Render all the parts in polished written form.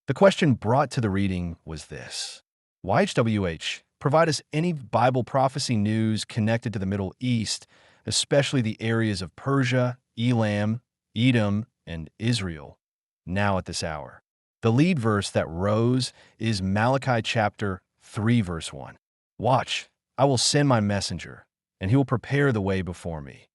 The question brought to the reading was this: YHWH, provide us any Bible prophecy news connected to the Middle East, especially the areas of Persia, Elam, Edom, and Israel, now at this hour. The lead verse that rose is Malachi chapter 3, verse 1. Watch, I will send my messenger, and he will prepare the way before me.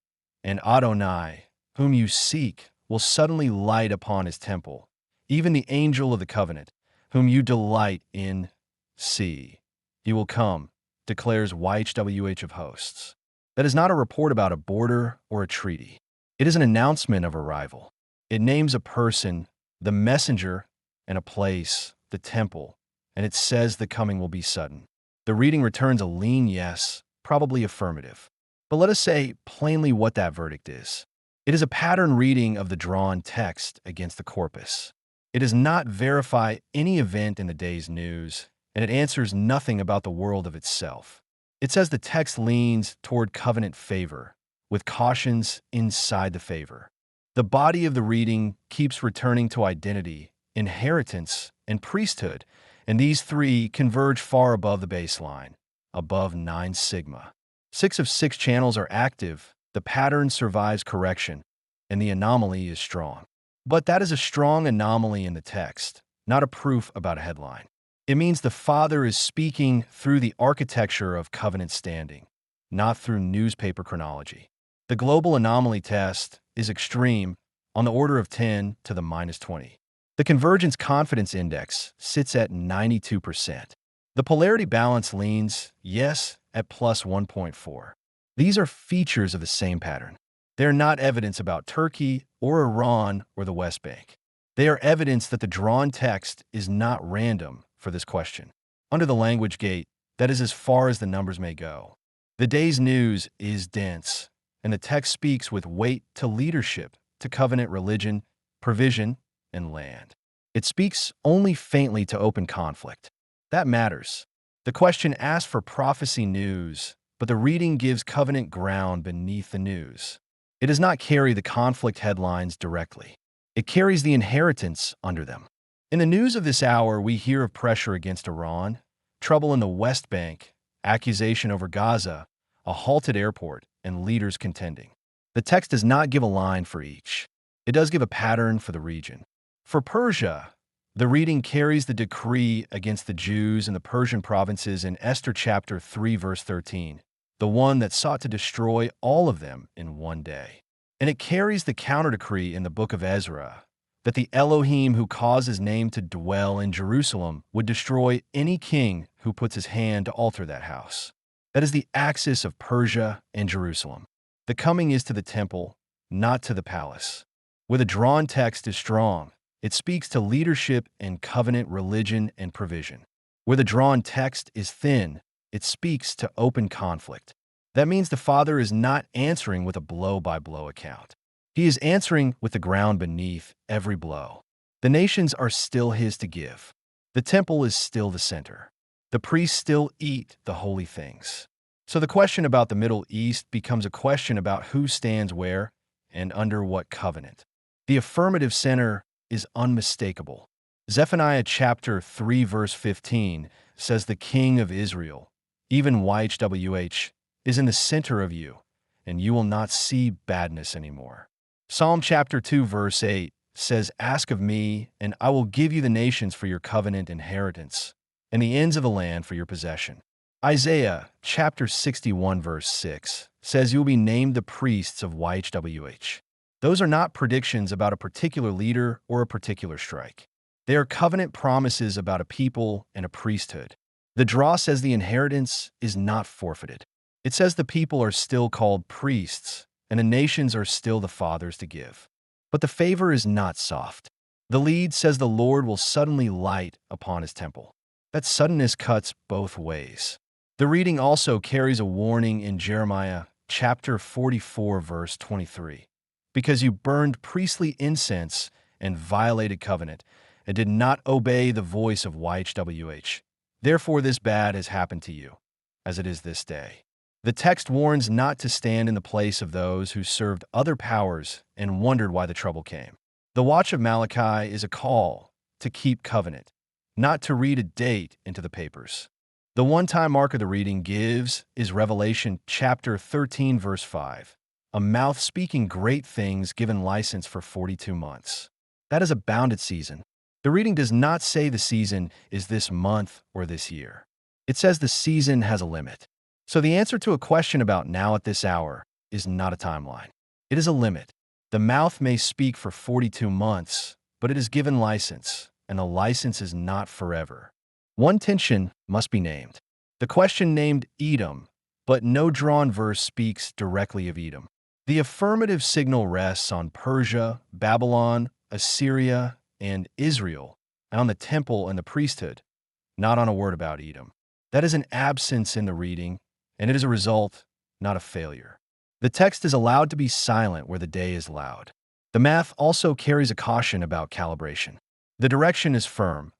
And Adonai, whom you seek, will suddenly light upon his temple, even the angel of the covenant, whom you delight in, see. He will come, declares YHWH of Hosts. That is not a report about a border or a treaty. It is an announcement of arrival. It names a person, the messenger, and a place, the temple, and it says the coming will be sudden. The reading returns a lean yes, probably affirmative. But let us say plainly what that verdict is. It is a pattern reading of the drawn text against the corpus. It does not verify any event in the day's news, and it answers nothing about the world of itself. It says the text leans toward covenant favor, with cautions inside the favor. The body of the reading keeps returning to identity, inheritance, and priesthood, and these three converge far above the baseline, above 9 sigma. 6 of 6 channels are active, the pattern survives correction, and the anomaly is strong. But that is a strong anomaly in the text, not a proof about a headline. It means the Father is speaking through the architecture of covenant standing, not through newspaper chronology. The global anomaly test is extreme, on the order of 10 to the minus 20. The convergence confidence index sits at 92%. The polarity balance leans, yes, at plus 1.4. These are features of the same pattern. They are not evidence about Turkey or Iran or the West Bank. They are evidence that the drawn text is not random for this question. Under the language gate, that is as far as the numbers may go. The day's news is dense, and the text speaks with weight to leadership, to covenant religion, provision, and land. It speaks only faintly to open conflict. That matters. The question asks for prophecy news, but the reading gives covenant ground beneath the news. It does not carry the conflict headlines directly. It carries the inheritance under them. In the news of this hour, we hear of pressure against Iran, trouble in the West Bank, accusation over Gaza, a halted airport, and leaders contending. The text does not give a line for each. It does give a pattern for the region. For Persia, the reading carries the decree against the Jews in the Persian provinces in Esther chapter 3, verse 13, the one that sought to destroy all of them in one day. And it carries the counter-decree in the book of Ezra, that the Elohim who caused his name to dwell in Jerusalem would destroy any king who puts his hand to alter that house. That is the axis of Persia and Jerusalem. The coming is to the temple, not to the palace. Where the drawn text is strong, it speaks to leadership and covenant religion and provision. Where the drawn text is thin, it speaks to open conflict. That means the Father is not answering with a blow-by-blow account. He is answering with the ground beneath every blow. The nations are still his to give. The temple is still the center. The priests still eat the holy things. So the question about the Middle East becomes a question about who stands where and under what covenant. The affirmative center is unmistakable. Zephaniah chapter 3, verse 15 says the King of Israel, even YHWH, is in the center of you, and you will not see badness anymore. Psalm chapter 2, verse 8 says, ask of me, and I will give you the nations for your covenant inheritance, and the ends of the land for your possession. Isaiah chapter 61, verse 6 says you will be named the priests of YHWH. Those are not predictions about a particular leader or a particular strike. They are covenant promises about a people and a priesthood. The draw says the inheritance is not forfeited. It says the people are still called priests, and the nations are still the Father's to give. But the favor is not soft. The lead says the Lord will suddenly light upon his temple. That suddenness cuts both ways. The reading also carries a warning in Jeremiah chapter 44, verse 23. Because you burned priestly incense and violated covenant, and did not obey the voice of YHWH. Therefore this bad has happened to you, as it is this day. The text warns not to stand in the place of those who served other powers and wondered why the trouble came. The watch of Malachi is a call to keep covenant, not to read a date into the papers. The one-time marker the reading gives is Revelation chapter 13, verse 5. A mouth speaking great things given license for 42 months. That is a bounded season. The reading does not say the season is this month or this year. It says the season has a limit. So the answer to a question about now at this hour is not a timeline. It is a limit. The mouth may speak for 42 months, but it is given license, and the license is not forever. One tension must be named. The question named Edom, but no drawn verse speaks directly of Edom. The affirmative signal rests on Persia, Babylon, Assyria, and Israel, and on the temple and the priesthood, not on a word about Edom. That is an absence in the reading, and it is a result, not a failure. The text is allowed to be silent where the day is loud. The math also carries a caution about calibration. The direction is firm,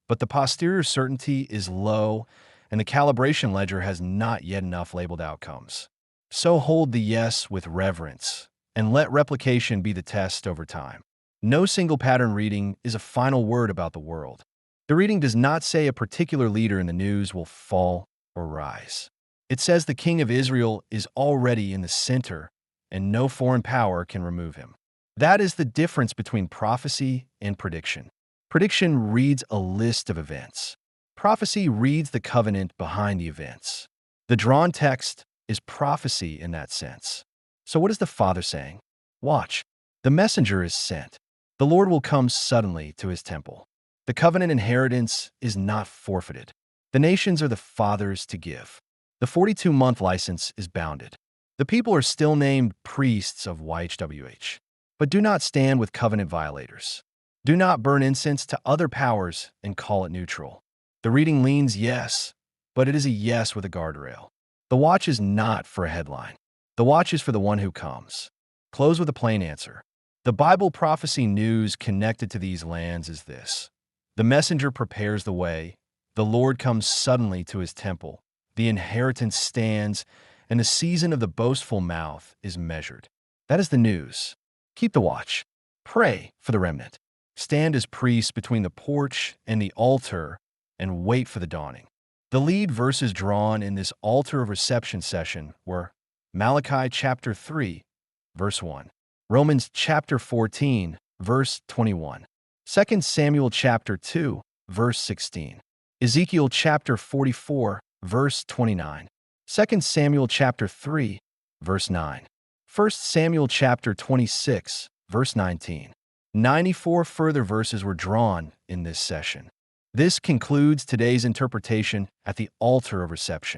but the posterior certainty is low, and the calibration ledger has not yet enough labeled outcomes. So hold the yes with reverence, and let replication be the test over time. No single pattern reading is a final word about the world. The reading does not say a particular leader in the news will fall or rise. It says the King of Israel is already in the center, and no foreign power can remove him. That is the difference between prophecy and prediction. Prediction reads a list of events. Prophecy reads the covenant behind the events. The drawn text is prophecy in that sense. So what is the Father saying? Watch. The messenger is sent. The Lord will come suddenly to his temple. The covenant inheritance is not forfeited. The nations are the Father's to give. The 42-month license is bounded. The people are still named priests of YHWH, but do not stand with covenant violators. Do not burn incense to other powers and call it neutral. The reading leans yes, but it is a yes with a guardrail. The watch is not for a headline. The watch is for the one who comes. Close with a plain answer. The Bible prophecy news connected to these lands is this. The messenger prepares the way. The Lord comes suddenly to his temple. The inheritance stands, and the season of the boastful mouth is measured. That is the news. Keep the watch. Pray for the remnant. Stand as priests between the porch and the altar and wait for the dawning. The lead verses drawn in this altar of reception session were Malachi chapter 3, verse 1, Romans chapter 14, verse 21, 2 Samuel chapter 2, verse 16, Ezekiel chapter 44, verse 29, 2 Samuel chapter 3, verse 9, 1 Samuel chapter 26, verse 19. 94 further verses were drawn in this session. This concludes today's interpretation at the altar of reception.